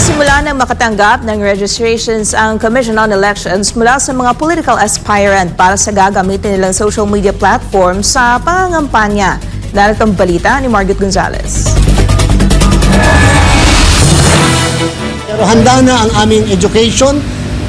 Nagsimula ng makatanggap ng registrations ang Commission on Elections mula sa mga political aspirant para sa gagamitin nilang social media platform sa pangangampanya. Narito ang balita ni Margaret Gonzalez. Pero handa na ang aming Education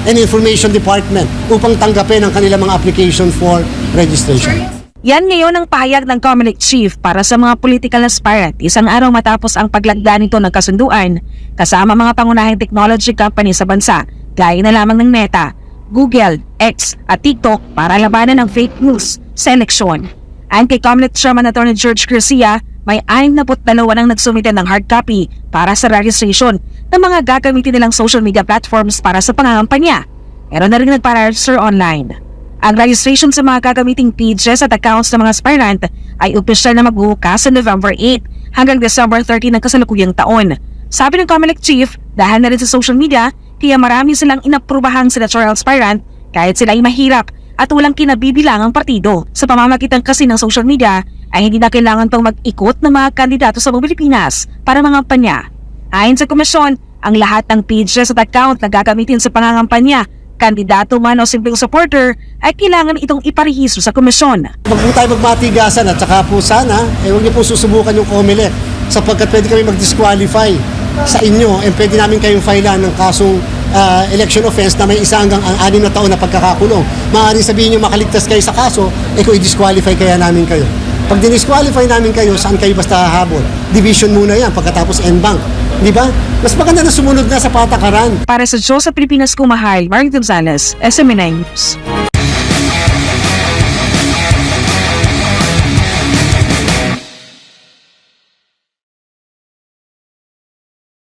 and Information Department upang tanggapin ang kanilang mga application for registration. Yan ngayon ang pahayag ng Comelec Chief para sa mga political aspirant isang araw matapos ang paglagda nito ng kasunduan kasama mga pangunahing technology company sa bansa gaya na lamang ng Meta, Google, X at TikTok para labanan ang fake news sa eleksyon. Ayon kay Comelec Chairman Attorney George Garcia, may 62 nang nagsumite ng hard copy para sa registration ng mga gagamitin nilang social media platforms para sa pangangampanya. Meron na rin nagpa-register online. Ang registration sa mga gagamiting pages at accounts ng mga aspirant ay opisyal na magbubukas sa November 8 hanggang December 30 ng kasalukuyang taon. Sabi ng Comelec Chief, dahil na rin sa social media, kaya marami silang inaprubahang senatorial aspirant kahit sila ay mahirap at walang kinabibilangang partido. Sa pamamagitan kasi ng social media, ay hindi na kailangan pang mag-ikot ng mga kandidato sa buong Pilipinas para mangampanya. Ayon sa komisyon, ang lahat ng pages at account na gagamitin sa pangangampanya, kandidato man o simpleng supporter, ay kailangan itong iparehistro sa komisyon. Huwag po tayo magmatigasan at saka po sana, huwag niyo po susubukan yung Comelec sapagkat pwede kami mag-disqualify sa inyo and pwede namin kayong filean ng kasong election offense na may isa hanggang 6 na taon na pagkakakulong. Maaaring sabihin niyo makaligtas kayo sa kaso, kung i-disqualify kaya namin kayo. Pag dinisqualify namin kayo, saan kayo basta hahabol? Division muna yan, pagkatapos en-bank. Di ba? Mas maganda na sumunod na sa patakaran. Para sa Diyos sa Pilipinas Kumahal, Margaret Gonzalez, SMNI News.